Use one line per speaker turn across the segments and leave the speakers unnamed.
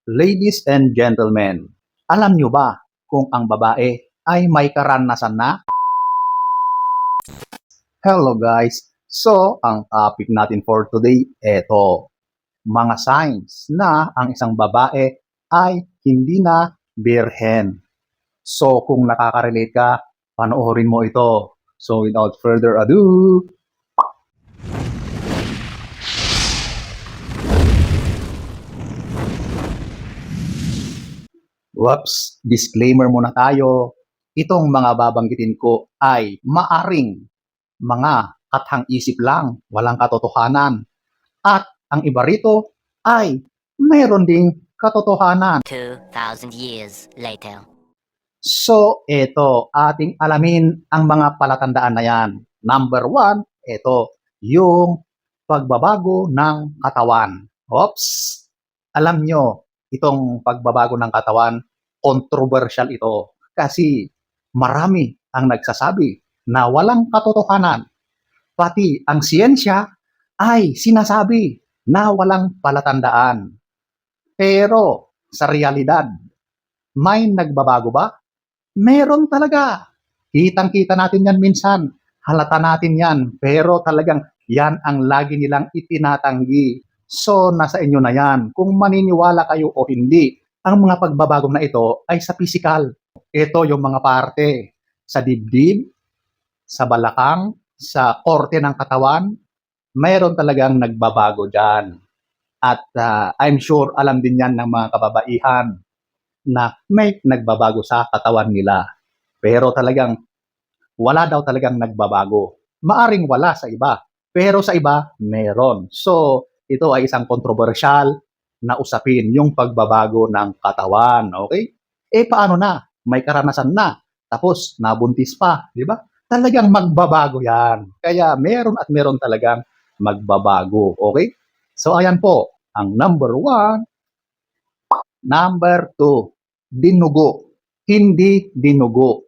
Ladies and gentlemen, alam nyo ba kung ang babae ay may karanasan na? Hello guys! So, ang topic natin for today, eto, mga signs na ang isang babae ay hindi na birhen. So, kung nakaka-relate ka, panoorin mo ito. So, without further ado, whoops, disclaimer muna tayo. Itong mga babanggitin ko ay maaring mga kathang-isip lang, walang katotohanan. At ang iba rito ay mayroon ding katotohanan.
2,000 years later.
So, ito, ating alamin ang mga palatandaan na yan. Number 1, ito, yung pagbabago ng katawan. Oops! Alam nyo, itong pagbabago ng katawan, controversial ito. Kasi marami ang nagsasabi na walang katotohanan. Pati ang siyensya ay sinasabi na walang palatandaan. Pero sa realidad, may nagbabago ba? Meron talaga. Kitang-kita natin yan minsan. Halata natin yan. Pero talagang yan ang lagi nilang itinatanggi. So, nasa inyo na yan. Kung maniniwala kayo o hindi, ang mga pagbabago na ito ay sa physical. Ito yung mga parte sa dibdib, sa balakang, sa korte ng katawan, mayroon talagang nagbabago dyan. At I'm sure alam din yan ng mga kababaihan na may nagbabago sa katawan nila. Pero talagang wala daw talagang nagbabago. Maaring wala sa iba, pero sa iba meron. So, ito ay isang kontrobersyal na usapin, yung pagbabago ng katawan. Okay? Paano na? May karanasan na. Tapos, nabuntis pa. Di ba? Talagang magbabago yan. Kaya meron at meron talagang magbabago. Okay? So, ayan po. Ang number 1. Number 2, dinugo. Hindi dinugo.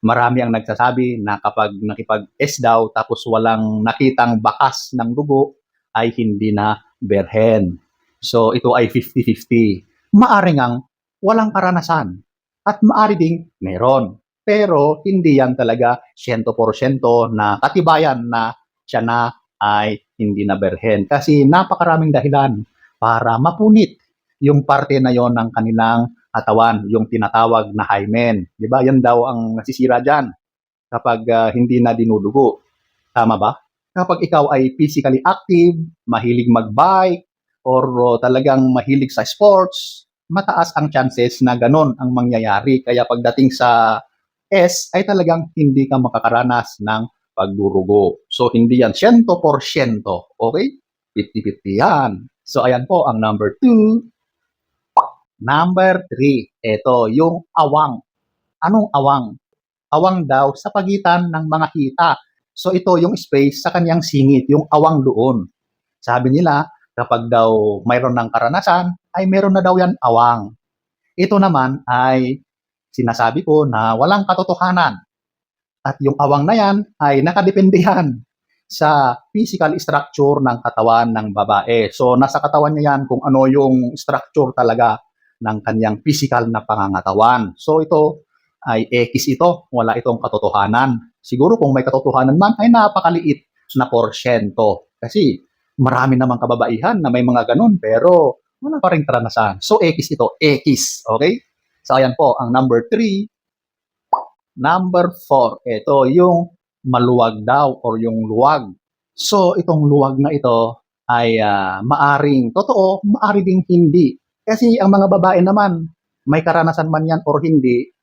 Marami ang nagsasabi na kapag nakipag-S daw tapos walang nakitang bakas ng dugo ay hindi na berhen. So ito ay 50-50. Maaring ang walang karanasan at maari ding meron. Pero hindi yan talaga 100% na katibayan na siya na ay hindi na berhen. Kasi napakaraming dahilan para mapunit yung parte na yon ng kanilang katawan, yung tinatawag na hymen. Di ba? Yan daw ang nasisira dyan kapag hindi na dinudugo. Tama ba? Kapag ikaw ay physically active, mahilig mag-bike, or talagang mahilig sa sports, mataas ang chances na ganon ang mangyayari. Kaya pagdating sa S, ay talagang hindi ka makakaranas ng pagdurugo. So, hindi yan 100%. Okay? 50-50 yan. So, ayan po ang number 2. Number 3, ito, yung awang. Anong awang? Awang daw sa pagitan ng mga hita. So ito yung space sa kanyang singit, yung awang doon. Sabi nila, kapag daw mayroon ng karanasan, ay meron na daw yan awang. Ito naman ay sinasabi ko na walang katotohanan. At yung awang na yan ay nakadepende yan sa physical structure ng katawan ng babae. So nasa katawan niya yan kung ano yung structure talaga ng kanyang physical na pangangatawan. So ito ay X ito, wala itong katotohanan. Siguro kung may katotohanan man ay napakaliit na porsyento. Kasi marami namang kababaihan na may mga ganun pero wala pa rin karanasan. So X ito, X. Okay? So ayan po, ang number 3. Number 4, ito yung maluwag daw or yung luwag. So itong luwag na ito ay maaring totoo, maari ding hindi. Kasi ang mga babae naman, may karanasan man yan or hindi,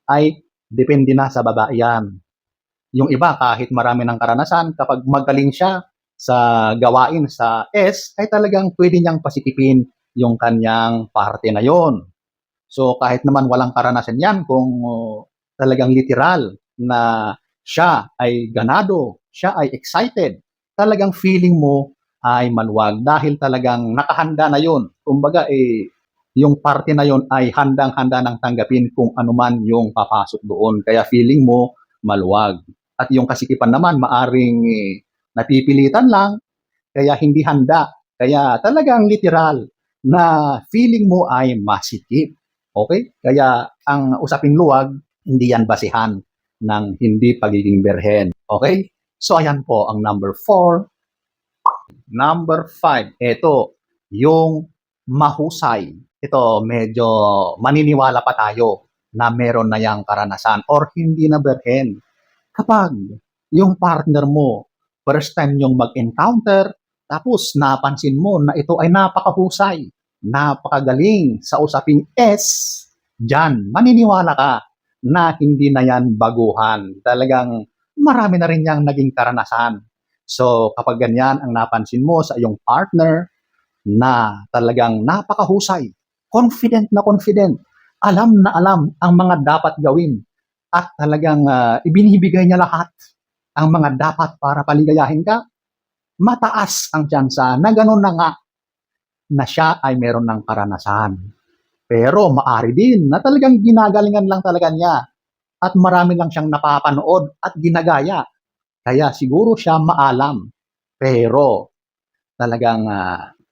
ay depende na sa babae yan. Yung iba, kahit marami ng karanasan, kapag magaling siya sa gawain sa S, ay talagang pwede niyang pasikipin yung kanyang parte na yon. So kahit naman walang karanasan yan, kung talagang literal na siya ay ganado, siya ay excited, talagang feeling mo ay maluwag dahil talagang nakahanda na yon. Kumbaga yung parte na yon ay handang-handa ng tanggapin kung anuman yung papasok doon. Kaya feeling mo maluwag. At yung kasikipan naman maaring napipilitan lang, kaya hindi handa. Kaya talagang literal na feeling mo ay masikip. Okay? Kaya ang usaping luwag, hindi yan basihan ng hindi pagiging berhen. Okay? So ayan po ang number 4. Number 5, ito, yung mahusay. Ito, medyo maniniwala pa tayo na meron na yang karanasan or hindi na berhen. Kapag yung partner mo, first time yung mag-encounter, tapos napansin mo na ito ay napakahusay, napakagaling sa usaping S, dyan, maniniwala ka na hindi na yan baguhan. Talagang marami na rin yang naging karanasan. So kapag ganyan ang napansin mo sa iyong partner na talagang napakahusay, confident na confident, alam na alam ang mga dapat gawin at talagang ibinibigay niya lahat ang mga dapat para paligayahin ka, mataas ang tsansa na gano'n na nga na siya ay meron ng karanasan. Pero maari din na talagang ginagalingan lang talaga niya at marami lang siyang napapanood at ginagaya. Kaya siguro siya maalam. Pero talagang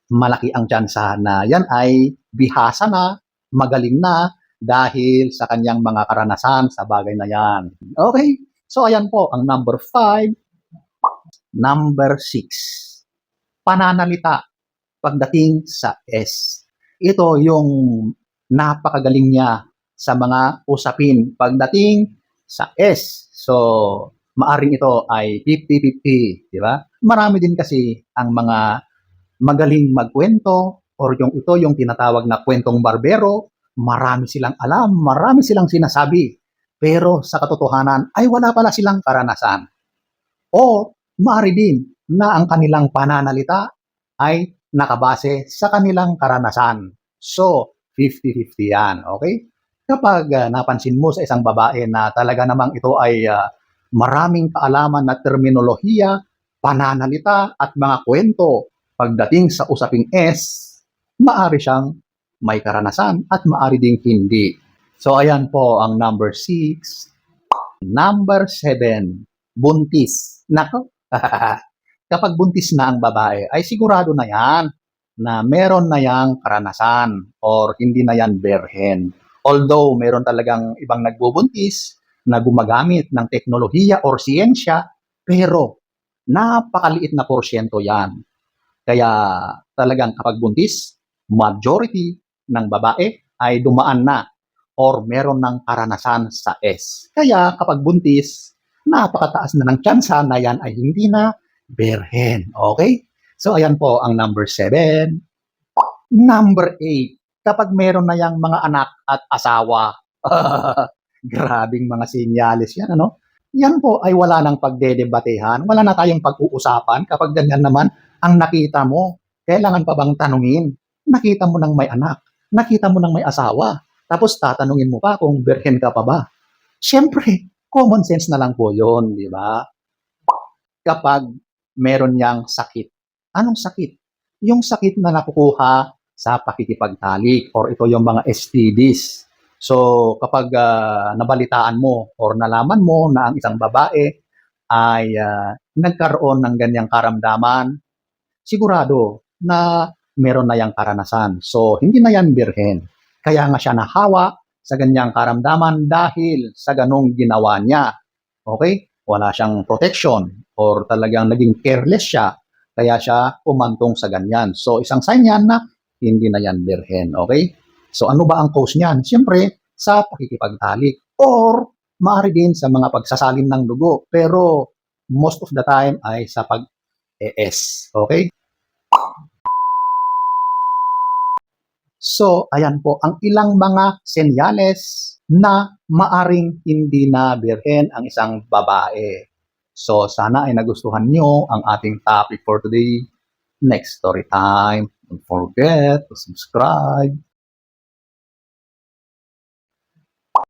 malaki ang tsansa na yan ay bihasa na, magaling na, dahil sa kanyang mga karanasan sa bagay na yan. Okay? So ayan po ang number 5. Number 6. Pananalita pagdating sa S. Ito yung napakagaling niya sa mga usapin pagdating sa S. So, maaring ito ay 50-50, di ba? Marami din kasi ang mga magaling magkwento or ito yung tinatawag na kwentong barbero, marami silang alam, marami silang sinasabi, pero sa katotohanan ay wala pala silang karanasan. O maaari din na ang kanilang pananalita ay nakabase sa kanilang karanasan. So, 50-50 yan, okay? Kapag napansin mo sa isang babae na talaga namang ito ay maraming kaalaman na terminolohiya, pananalita at mga kwento pagdating sa usaping S, maari siyang may karanasan at maari ding hindi. So ayan po ang number 6. Number 7, buntis. Nako, kapag buntis na ang babae, ay sigurado na yan na meron na yang karanasan or hindi na yan berhen. Although meron talagang ibang nagbubuntis na gumagamit ng teknolohiya or siyensya, pero napakaliit na porsyento yan. Kaya talagang kapag buntis, majority ng babae ay dumaan na or meron ng karanasan sa S. Kaya kapag buntis, napakataas na ng tsansa na yan ay hindi na berhen. Okay? So ayan po ang number 7. Number 8, kapag meron na yang mga anak at asawa. Grabing mga sinyalis yan, ano? Yan po ay wala nang pagdedebatehan, wala na tayong pag-uusapan kapag ganyan naman ang nakita mo. Kailangan pa bang tanungin? Nakita mo nang may anak, nakita mo nang may asawa, tapos tatanungin mo pa kung berhen ka pa ba? Siyempre, common sense na lang po yun, di ba? Kapag meron niyang sakit. Anong sakit? Yung sakit na nakukuha sa pakikipagtalik or ito yung mga STDs. So kapag nabalitaan mo or nalaman mo na ang isang babae ay nagkaroon ng ganyang karamdaman, sigurado na meron na yang karanasan. So hindi na yan birhen. Kaya nga siya nahawa sa ganyang karamdaman dahil sa ganong ginawa niya. Okay? Wala siyang protection or talagang naging careless siya. Kaya siya umantong sa ganyan. So isang sign yan na hindi na yan birhen. Okay? So ano ba ang cause niyan? Siyempre, sa pakikipagtalik or maaari din sa mga pagsasalin ng dugo. Pero most of the time ay sa pag-ES. Okay? So, ayan po ang ilang mga senyales na maaring hindi na birhen ang isang babae. So, sana ay nagustuhan nyo ang ating topic for today. Next story time. Don't forget to subscribe.